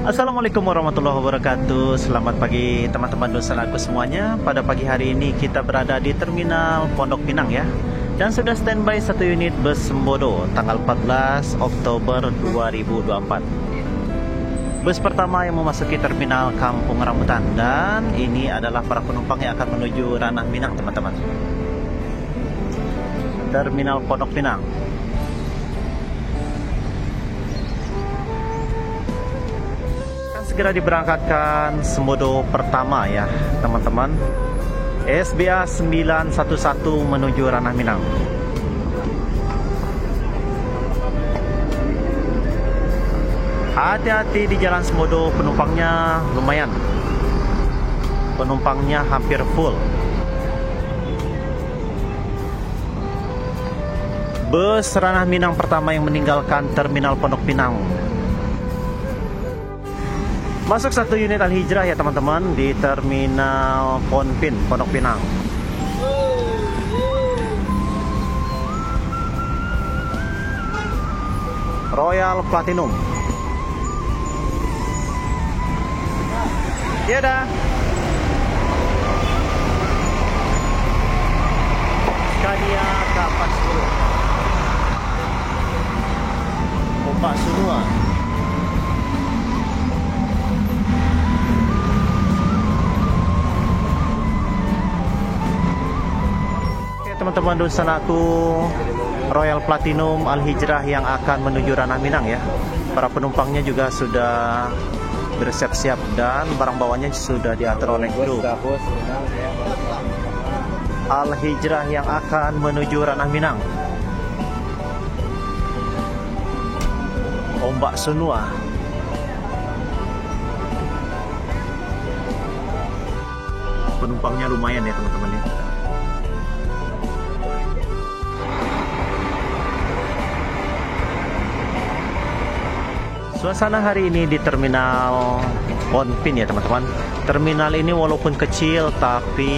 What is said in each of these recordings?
Assalamualaikum warahmatullahi wabarakatuh. Selamat pagi teman-teman dosenku semuanya. Pada pagi hari ini kita berada di Terminal Pondok Pinang ya. Dan sudah standby satu unit bus Sembodo tanggal 14 Oktober 2024. Bus pertama yang memasuki Terminal Kampung Rambutan, dan ini adalah para penumpang yang akan menuju Ranah Minang teman-teman. Terminal Pondok Pinang. Segera diberangkatkan Sembodo pertama ya teman-teman, SBA 911 menuju Ranah Minang. Hati-hati di jalan Sembodo, penumpangnya lumayan, penumpangnya hampir full. Bus Ranah Minang pertama yang meninggalkan Terminal Pondok Pinang. Masuk satu unit Al-Hijrah ya teman-teman di Terminal Ponpin, Pondok Pinang. Royal Platinum. Ya dah. Scania K40. Ombak semua. Teman-teman dosen aku, Royal Platinum Al-Hijrah yang akan menuju Ranah Minang ya. Para penumpangnya juga sudah bersiap-siap dan barang bawanya sudah diatur oleh kru. Al-Hijrah yang akan menuju Ranah Minang. Ombak Sunua. Penumpangnya lumayan ya teman-teman ya. Suasana hari ini di Terminal Ponpin ya teman-teman. Terminal ini walaupun kecil tapi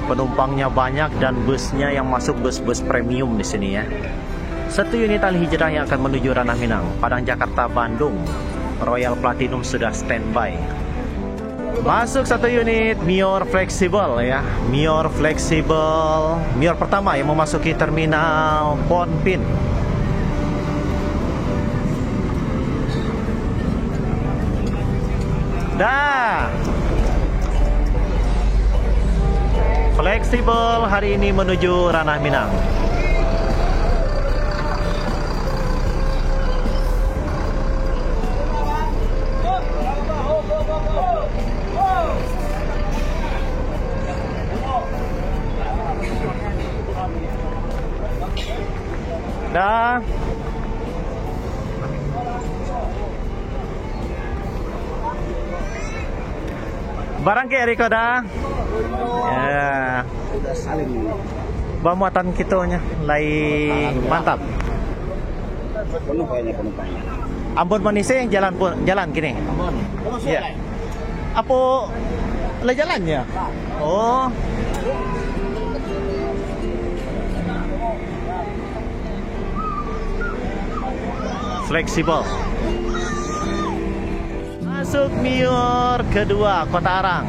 penumpangnya banyak dan busnya yang masuk bus-bus premium di sini ya. Satu unit Al-Hijrah yang akan menuju Ranah Minang, Padang Jakarta Bandung. Royal Platinum sudah standby. Masuk satu unit Mior Fleksibel ya. Mior Fleksibel, Mior pertama yang memasuki Terminal Ponpin. Dah. Fleksibel hari ini menuju Ranah Minang. Dah. Barang ke Eriko dah. Ya. Bawa muatan kitonya lain mantap. Penuh kayaknya penumpangnya. Ambon Manise jalan gini. Ambon. Ya. Apa lah jalannya? Oh. Fleksibel. Masuk Mior kedua, Kota Arang.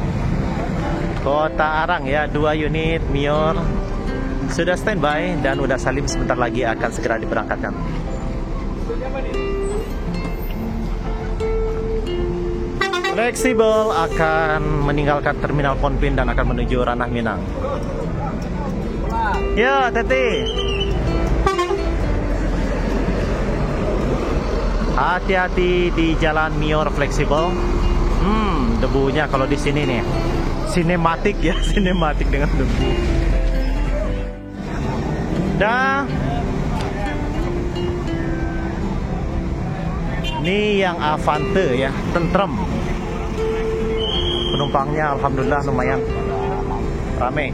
Kota Arang ya, 2 unit Mior sudah standby dan udah salim sebentar lagi akan segera diberangkatkan. Fleksibel akan meninggalkan Terminal Ponpin dan akan menuju Ranah Minang. Ya, Teti. Hati-hati di jalan Mior Fleksibel. Debunya kalau di sini nih, sinematik ya, sinematik dengan debu. Dah. Ini yang Avante ya, tentrem. Penumpangnya alhamdulillah lumayan rame.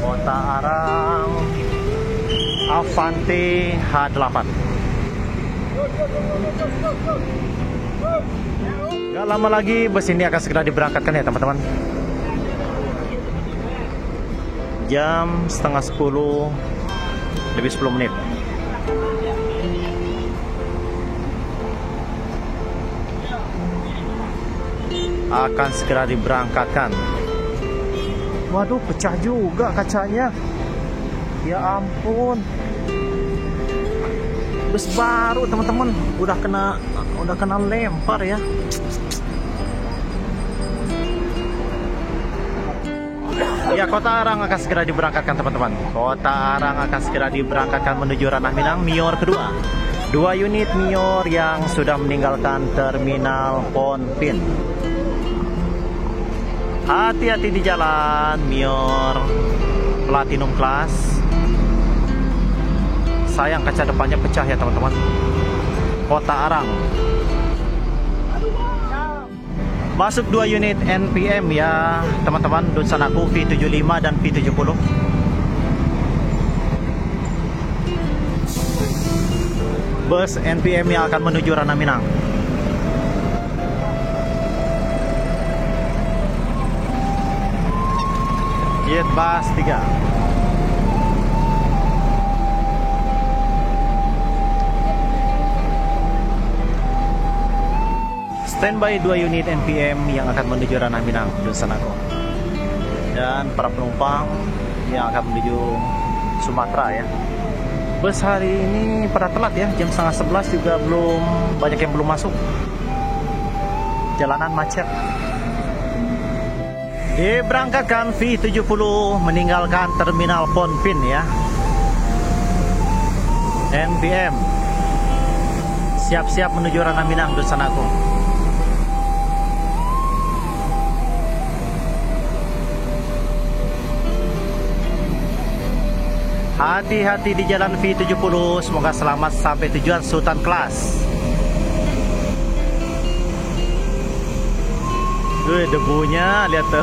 Kota Arang Avante H8. Gak lama lagi bus ini akan segera diberangkatkan ya teman-teman. Jam setengah 10 lebih 10 menit. akan segera diberangkatkan. Waduh, pecah juga kacanya. Ya ampun. Bus baru teman-teman, udah kena lempar ya. Ya, Kota Arang akan segera diberangkatkan teman-teman. Kota Arang akan segera diberangkatkan menuju Ranah Minang, Mior kedua. 2 unit Mior yang sudah meninggalkan terminal Ponpin. Hati-hati di jalan, Mior Platinum Class. Sayang kaca depannya pecah ya teman-teman. Kota Arang. Masuk 2 unit NPM ya teman-teman, Dunsanaku V75 dan V70. Bus NPM yang akan menuju Ranah Minang. Jet Bus 3. Standby 2 unit NPM yang akan menuju Ranah Minang, Dunsanaku. Dan para penumpang yang akan menuju Sumatera ya. Bus hari ini pada telat ya, jam 10:30 juga banyak yang belum masuk. Jalanan macet. Diberangkatkan V70 meninggalkan terminal Ponpin ya. NPM siap-siap menuju Ranah Minang, Dunsanaku. Hati-hati di jalan V70, semoga selamat sampai tujuan Sultan Class. Debunya lihat tuh.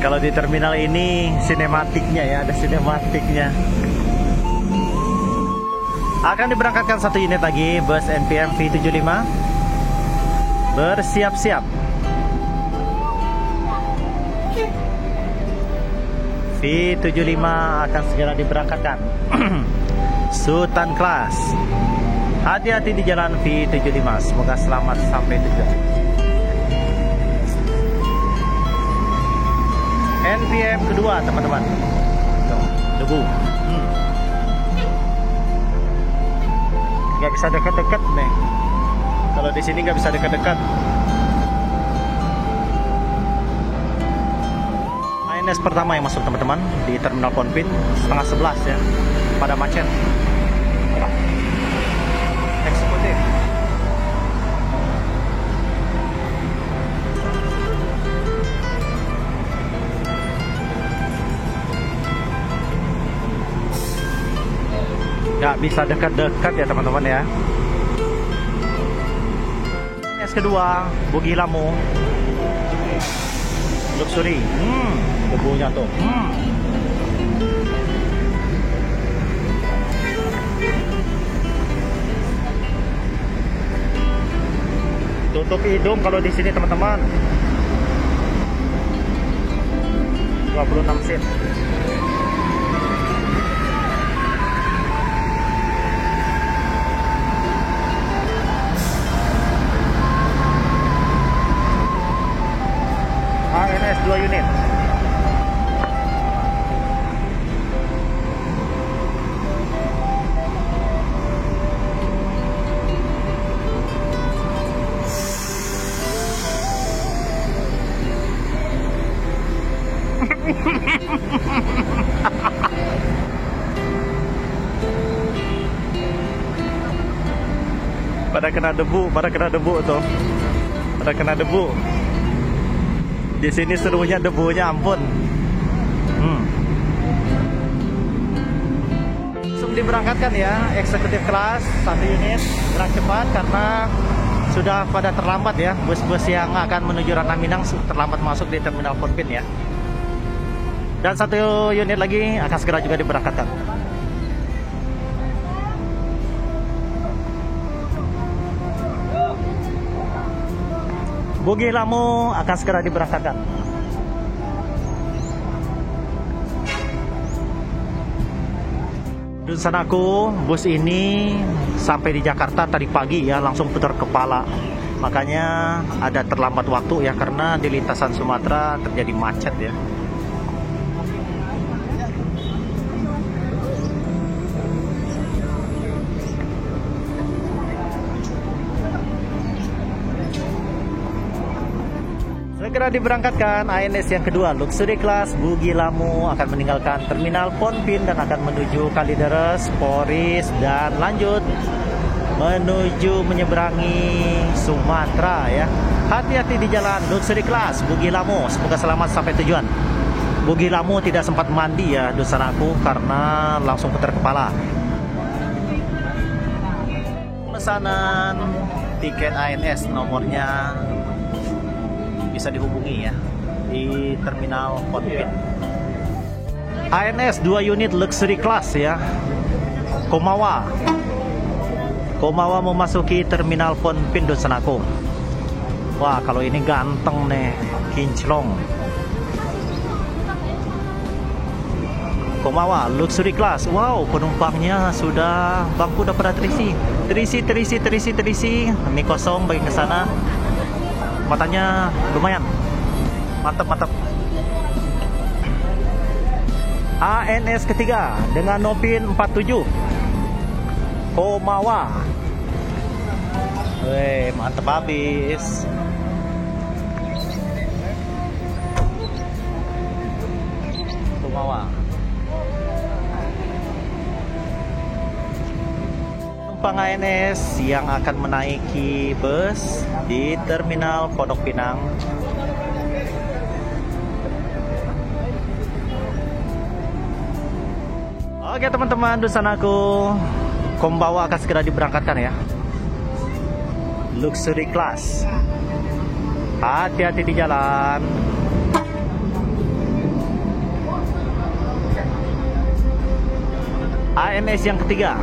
Kalau di terminal ini sinematiknya ya, ada sinematiknya. Akan diberangkatkan 1 unit lagi bus NPM V75. Bersiap-siap. V75 akan segera diberangkatkan. Sultan Class. Hati-hati di jalan V75, semoga selamat sampai tujuan. NPM kedua teman-teman. Debu. Gak bisa dekat-dekat nih. Kalau di sini gak bisa dekat-dekat. INS pertama yang masuk teman-teman di terminal Ponpin 10:30 ya, pada macet. Eksekutif. Gak bisa dekat-dekat ya teman-teman ya. INS kedua, Bugi Lamu Luxury. Debunya tuh. Tutup hidung kalau di sini teman-teman. 26 seat. ANS 2 unit. Pada kena debu tuh. Pada kena debu. Di sini serunya debunya ampun. Langsung diberangkatkan ya, eksekutif kelas 1 unit gerak cepat karena sudah pada terlambat ya. Bus-bus yang akan menuju Ranah Minang terlambat masuk di terminal Ponpin ya. Dan 1 unit lagi akan segera juga diberangkatkan. Bugi Lamu akan segera diberangkatkan. Dunsanaku, bus ini sampai di Jakarta tadi pagi ya, langsung putar kepala. Makanya ada terlambat waktu ya, karena di lintasan Sumatera terjadi macet ya. Segera diberangkatkan ANS yang kedua, Luxury Class Bugis Lamu akan meninggalkan Terminal Ponpin dan akan menuju Kalideres, Poris, dan lanjut menuju menyeberangi Sumatera ya. Hati-hati di jalan Luxury Class Bugis Lamu, semoga selamat sampai tujuan. Bugis Lamu tidak sempat mandi ya dosanaku, karena langsung putar kepala. Pemesanan tiket ANS nomornya bisa dihubungi ya di Terminal Ponpin. ANS 2 unit Luxury Class ya, Komawa memasuki Terminal Ponpin dosanaku. Wah, kalau ini ganteng nih, kinclong. Komawa Luxury Class. Wow, penumpangnya sudah, bangku udah pada terisi. Ini kosong bagian ke sana. Matanya lumayan. Mantap. ANS ketiga dengan Nopin 47 Komawa. Weh, mantap habis. Komawa. Penumpang ANS yang akan menaiki bus di Terminal Pondok Pinang. Oke teman-teman, dosanaku, Kombawa akan segera diberangkatkan ya. Luxury Class. Hati-hati di jalan. ANS yang ketiga.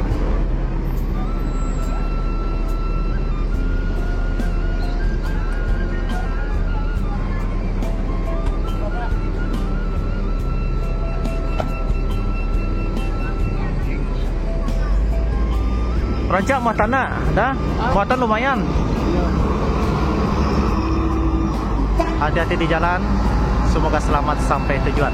Rancak muatannya, dah muatan lumayan. Hati-hati di jalan, semoga selamat sampai tujuan.